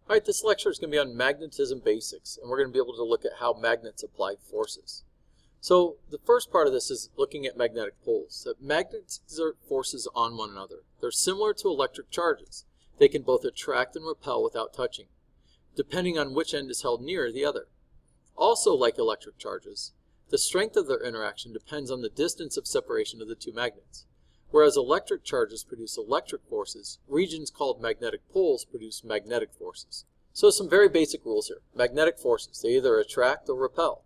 Alright, this lecture is going to be on magnetism basics, and we're going to be able to look at how magnets apply forces. So the first part of this is looking at magnetic poles. That magnets exert forces on one another. They're similar to electric charges. They can both attract and repel without touching, depending on which end is held near the other. Also, like electric charges, the strength of their interaction depends on the distance of separation of the two magnets. Whereas electric charges produce electric forces, regions called magnetic poles produce magnetic forces. So some very basic rules here. Magnetic forces, they either attract or repel.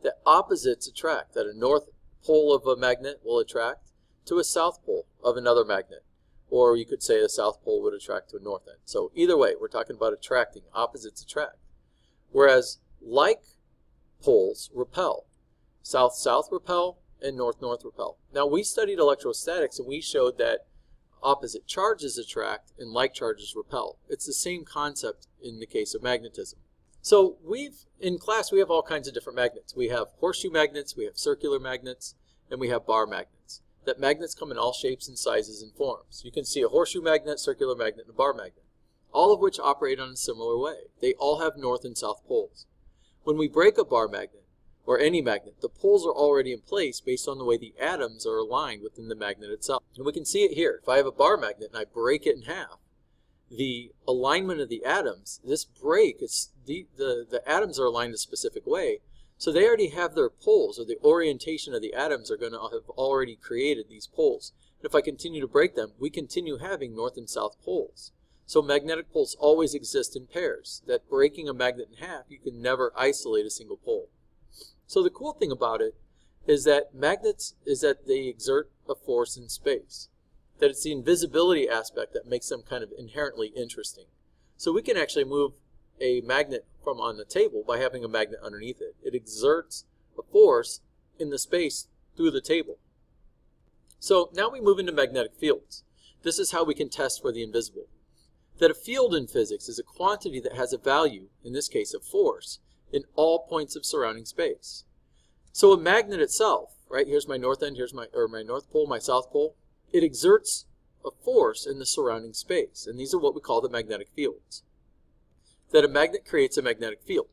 The opposites attract, that a north pole of a magnet will attract to a south pole of another magnet. Or you could say a south pole would attract to a north end. So either way, we're talking about attracting, opposites attract. Whereas like poles repel. South-south repel, and north-north repel. Now we studied electrostatics and we showed that opposite charges attract and like charges repel. It's the same concept in the case of magnetism. So in class we have all kinds of different magnets. We have horseshoe magnets, we have circular magnets, and we have bar magnets. That magnets come in all shapes and sizes and forms. You can see a horseshoe magnet, circular magnet, and a bar magnet, all of which operate on a similar way. They all have north and south poles. When we break a bar magnet, or any magnet, the poles are already in place based on the way the atoms are aligned within the magnet itself. And we can see it here. If I have a bar magnet and I break it in half, the alignment of the atoms, this break, the atoms are aligned a specific way, so they already have their poles, or the orientation of the atoms are going to have already created these poles. And if I continue to break them, we continue having north and south poles. So magnetic poles always exist in pairs. That breaking a magnet in half, you can never isolate a single pole. So the cool thing about it is that magnets they exert a force in space. That it's the invisibility aspect that makes them kind of inherently interesting. So we can actually move a magnet from on the table by having a magnet underneath it. It exerts a force in the space through the table. So now we move into magnetic fields. This is how we can test for the invisible. That a field in physics is a quantity that has a value, in this case of force, in all points of surrounding space. So a magnet itself, right, here's my north end, here's my north pole, my south pole, it exerts a force in the surrounding space, and these are what we call the magnetic fields. That a magnet creates a magnetic field.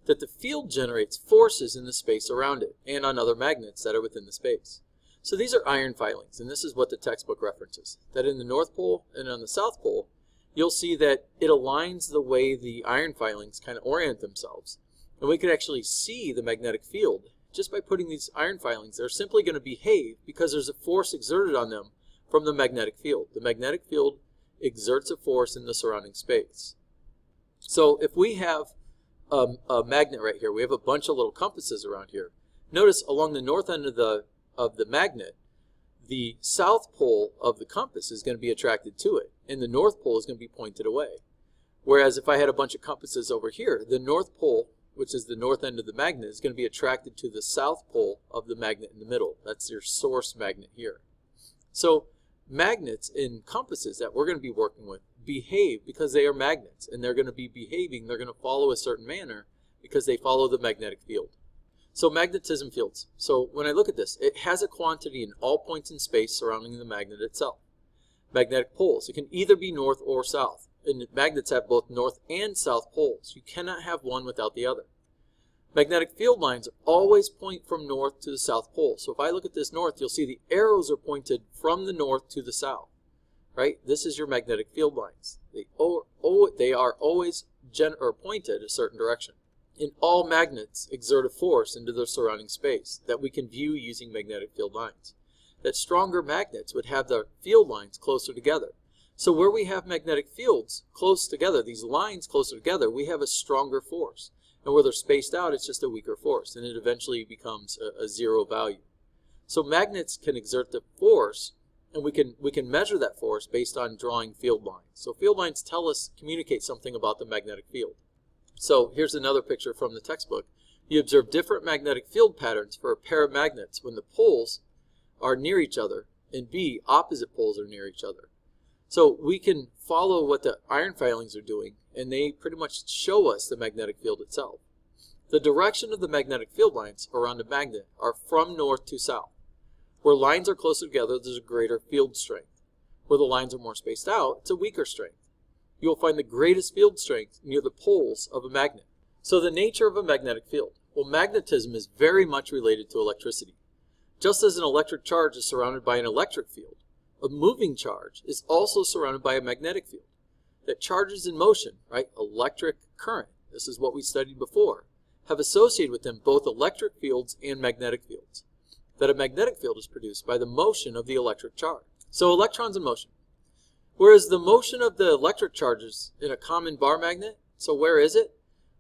That the field generates forces in the space around it, and on other magnets that are within the space. So these are iron filings, and this is what the textbook references. That in the north pole and on the south pole, you'll see that it aligns the way the iron filings kind of orient themselves. And we can actually see the magnetic field just by putting these iron filings. They're simply going to behave because there's a force exerted on them from the magnetic field. The magnetic field exerts a force in the surrounding space. So if we have a magnet right here, we have a bunch of little compasses around here. Notice along the north end of the magnet, the south pole of the compass is going to be attracted to it, and the north pole is going to be pointed away. Whereas if I had a bunch of compasses over here, the north pole, which is the north end of the magnet, is going to be attracted to the south pole of the magnet in the middle. That's your source magnet here. So magnets in compasses that we're going to be working with behave because they are magnets, and they're going to be behaving, they're going to follow a certain manner because they follow the magnetic field. So magnetism fields. So when I look at this, it has a quantity in all points in space surrounding the magnet itself. Magnetic poles. It can either be north or south. And magnets have both north and south poles. You cannot have one without the other. Magnetic field lines always point from north to the south pole. So if I look at this north, you'll see the arrows are pointed from the north to the south. Right? This is your magnetic field lines. They are always pointed a certain direction. And all magnets exert a force into their surrounding space that we can view using magnetic field lines. That stronger magnets would have their field lines closer together. So where we have magnetic fields close together, these lines closer together, we have a stronger force. And where they're spaced out, it's just a weaker force, and it eventually becomes a zero value. So magnets can exert the force, and we can measure that force based on drawing field lines. So field lines communicate something about the magnetic field. So here's another picture from the textbook. You observe different magnetic field patterns for a pair of magnets when the poles are near each other, and B, opposite poles are near each other. So we can follow what the iron filings are doing, and they pretty much show us the magnetic field itself. The direction of the magnetic field lines around a magnet are from north to south. Where lines are closer together, there's a greater field strength. Where the lines are more spaced out, it's a weaker strength. you will find the greatest field strength near the poles of a magnet. So the nature of a magnetic field. Well, magnetism is very much related to electricity. Just as an electric charge is surrounded by an electric field, a moving charge is also surrounded by a magnetic field. That charges in motion, right, electric current, this is what we studied before, have associated with them both electric fields and magnetic fields. That a magnetic field is produced by the motion of the electric charge. So electrons in motion. Whereas the motion of the electric charges in a common bar magnet, so where is it?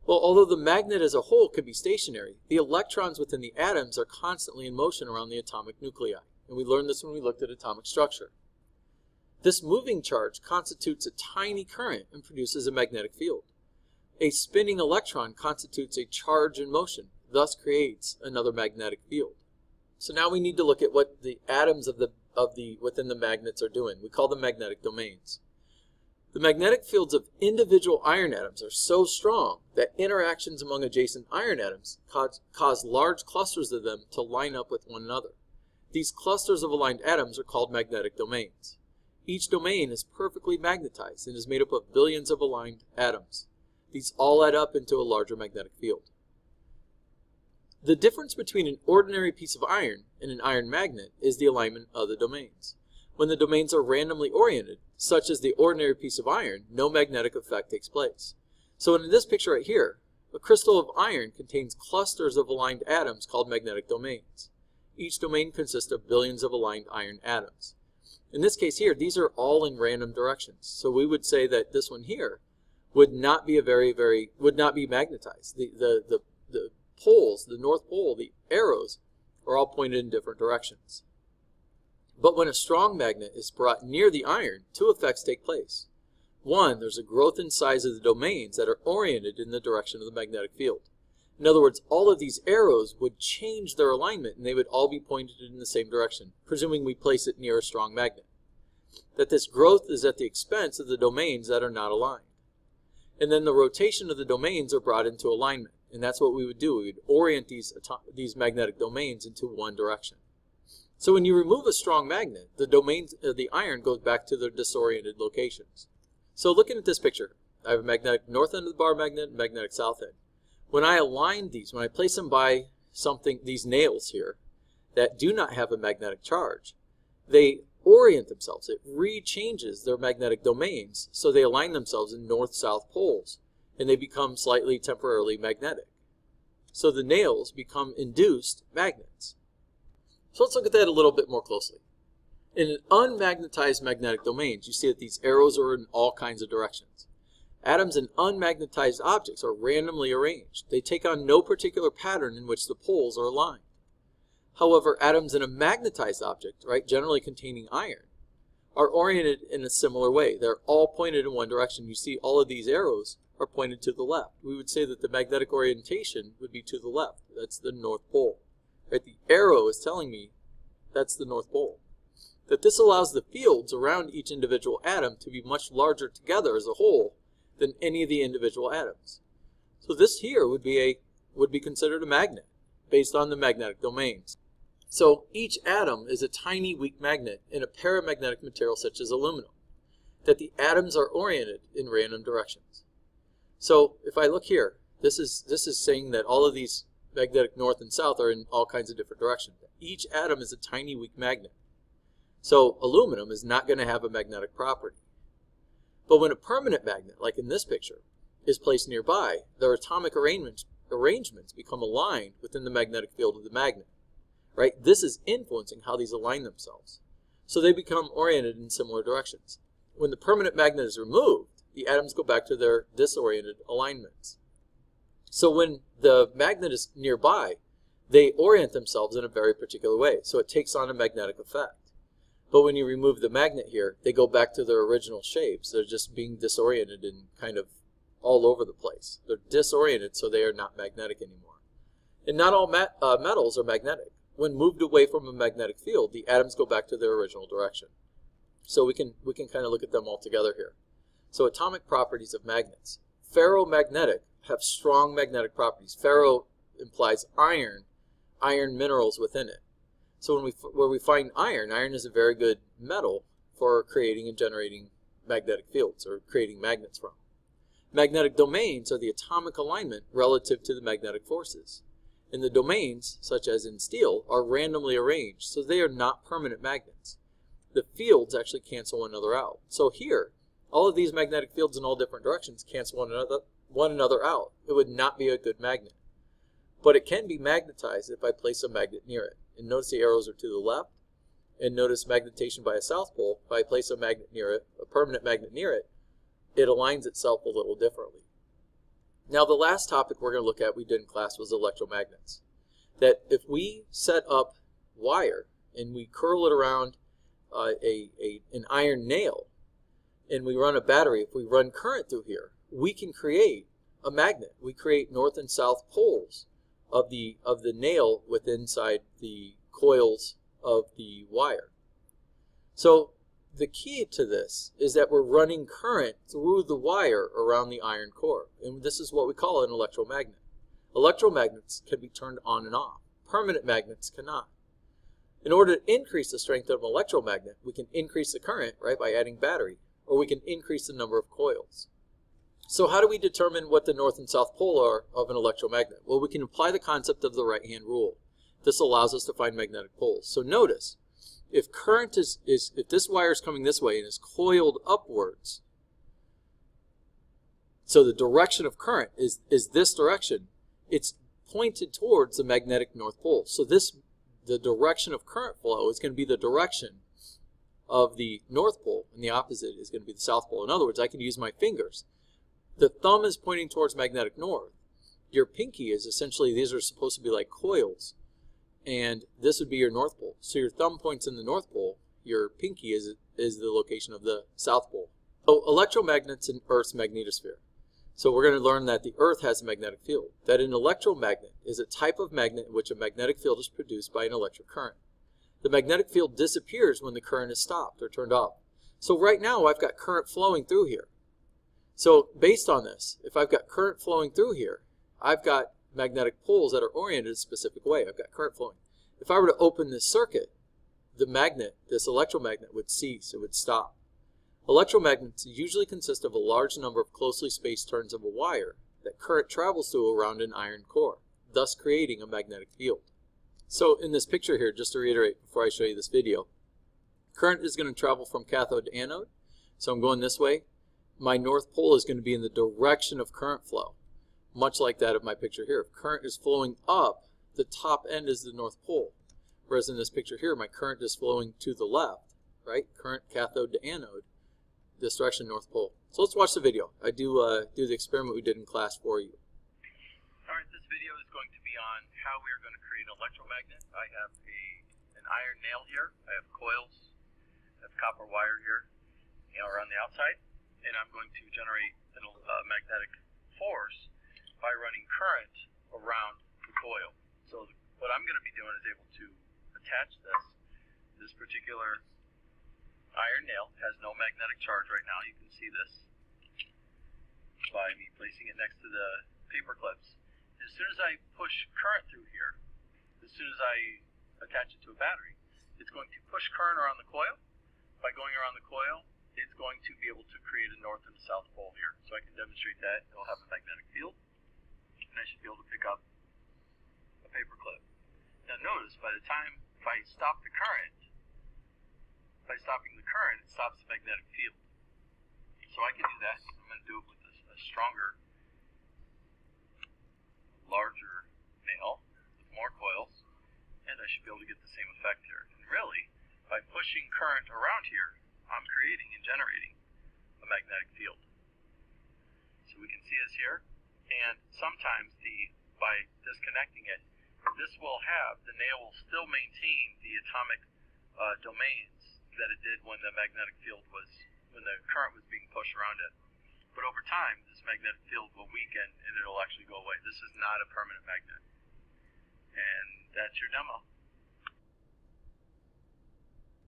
Well, although the magnet as a whole could be stationary, the electrons within the atoms are constantly in motion around the atomic nuclei. And we learned this when we looked at atomic structure. This moving charge constitutes a tiny current and produces a magnetic field. A spinning electron constitutes a charge in motion, thus creates another magnetic field. So now we need to look at what the atoms within the magnets are doing. We call them magnetic domains. The magnetic fields of individual iron atoms are so strong that interactions among adjacent iron atoms cause large clusters of them to line up with one another. These clusters of aligned atoms are called magnetic domains. Each domain is perfectly magnetized and is made up of billions of aligned atoms. These all add up into a larger magnetic field. The difference between an ordinary piece of iron and an iron magnet is the alignment of the domains. When the domains are randomly oriented, such as the ordinary piece of iron, no magnetic effect takes place. So in this picture right here, a crystal of iron contains clusters of aligned atoms called magnetic domains. Each domain consists of billions of aligned iron atoms. In this case here, these are all in random directions. So we would say that this one here would not be would not be magnetized. The poles, the North Pole, the arrows are all pointed in different directions. But when a strong magnet is brought near the iron, two effects take place. One, there's a growth in size of the domains that are oriented in the direction of the magnetic field. In other words, all of these arrows would change their alignment and they would all be pointed in the same direction, presuming we place it near a strong magnet. That this growth is at the expense of the domains that are not aligned. And then the rotation of the domains are brought into alignment. And that's what we would do. We would orient these magnetic domains into one direction. So when you remove a strong magnet, the domains of the iron goes back to their disoriented locations. So looking at this picture, I have a magnetic north end of the bar magnet and magnetic south end. When I align these, when I place them by these nails here that do not have a magnetic charge, they orient themselves. It rechanges their magnetic domains so they align themselves in north-south poles and they become slightly temporarily magnetic. So the nails become induced magnets. So let's look at that a little bit more closely. In an unmagnetized magnetic domains, you see that these arrows are in all kinds of directions. Atoms in unmagnetized objects are randomly arranged. They take on no particular pattern in which the poles are aligned. However, atoms in a magnetized object, right, generally containing iron, are oriented in a similar way. They're all pointed in one direction. You see all of these arrows are pointed to the left. We would say that the magnetic orientation would be to the left. That's the North Pole. Right? The arrow is telling me that's the North Pole. That this allows the fields around each individual atom to be much larger together as a whole than any of the individual atoms. So this here would be considered a magnet based on the magnetic domains. So each atom is a tiny weak magnet in a paramagnetic material such as aluminum. That the atoms are oriented in random directions. So if I look here, this is saying that all of these magnetic north and south are in all kinds of different directions. Each atom is a tiny weak magnet. So aluminum is not going to have a magnetic property. But when a permanent magnet, like in this picture, is placed nearby, their atomic arrangements become aligned within the magnetic field of the magnet. Right? This is influencing how these align themselves. So they become oriented in similar directions. When the permanent magnet is removed, the atoms go back to their disoriented alignments. So when the magnet is nearby, they orient themselves in a very particular way. So it takes on a magnetic effect. But when you remove the magnet here, they go back to their original shapes. They're just being disoriented and kind of all over the place. They're disoriented, so they are not magnetic anymore. And not all metals are magnetic. When moved away from a magnetic field, the atoms go back to their original direction. So we can kind of look at them all together here. So atomic properties of magnets. Ferromagnetic have strong magnetic properties. Ferro implies iron minerals within it. So where we find iron is a very good metal for creating and generating magnetic fields or creating magnets from. Magnetic domains are the atomic alignment relative to the magnetic forces. And the domains, such as in steel, are randomly arranged, so they are not permanent magnets. The fields actually cancel one another out. So here, all of these magnetic fields in all different directions cancel one another out. It would not be a good magnet. But it can be magnetized if I place a magnet near it. And notice the arrows are to the left. And notice magnetation by a south pole. If I place a magnet near it, a permanent magnet near it, it aligns itself a little differently. Now the last topic we're going to look at we did in class was electromagnets. That if we set up wire and we curl it around an iron nail and we run a battery, if we run current through here, we can create a magnet. We create north and south poles of the nail within inside the coils of the wire. So the key to this is that we're running current through the wire around the iron core, and this is what we call an electromagnet. Electromagnets can be turned on and off. Permanent magnets cannot. In order to increase the strength of an electromagnet, we can increase the current, right, by adding battery, or we can increase the number of coils. So how do we determine what the north and south pole are of an electromagnet? Well, we can apply the concept of the right-hand rule. This allows us to find magnetic poles. So notice, if current if this wire is coming this way and is coiled upwards, so the direction of current is this direction, it's pointed towards the magnetic north pole. So the direction of current flow is going to be the direction of the north pole, and the opposite is going to be the south pole. In other words, I can use my fingers. The thumb is pointing towards magnetic north. Your pinky is essentially, these are supposed to be like coils, and this would be your north pole. So your thumb points in the north pole, your pinky is the location of the south pole. So electromagnets in Earth's magnetosphere. So we're going to learn that the Earth has a magnetic field, that an electromagnet is a type of magnet in which a magnetic field is produced by an electric current. The magnetic field disappears when the current is stopped or turned off. So right now I've got current flowing through here. So based on this, if I've got current flowing through here, I've got magnetic poles that are oriented a specific way. I've got current flowing. If I were to open this circuit, the magnet, this electromagnet, would cease. It would stop. Electromagnets usually consist of a large number of closely spaced turns of a wire that current travels through around an iron core, thus creating a magnetic field. So in this picture here, just to reiterate before I show you this video, current is going to travel from cathode to anode. So I'm going this way. My north pole is going to be in the direction of current flow, much like that of my picture here. If current is flowing up, the top end is the north pole. Whereas in this picture here, my current is flowing to the left, right? Current cathode to anode, this direction north pole. So let's watch the video. I do the experiment we did in class for you. All right, this video is going to be on how we are going to create an electromagnet. I have an iron nail here. I have coils. I have copper wire here, around the outside, and I'm going to generate a magnetic force by running current around the coil. So what I'm going to be doing is able to attach this particular iron nail. Has no magnetic charge right now. You can see this by me placing it next to the paper clips. As soon as I push current through here, as soon as I attach it to a battery, it's going to push current around the coil. By going around the coil, it's going to be able to create a north and a south pole here. So I can demonstrate that. It'll have a magnetic field, and I should be able to pick up a paper clip. Now notice, by the time, if I stop the current, by stopping the current, it stops the magnetic field. So I can do that. I'm going to do it with a stronger, larger nail with more coils, and I should be able to get the same effect here. And really, by pushing current around here, I'm creating and generating a magnetic field. So we can see this here, and sometimes by disconnecting it, this will have, the nail will still maintain the atomic domains that it did when the magnetic field was, when the current was being pushed around it. But over time, this magnetic field will weaken and it'll actually go away. This is not a permanent magnet. And that's your demo.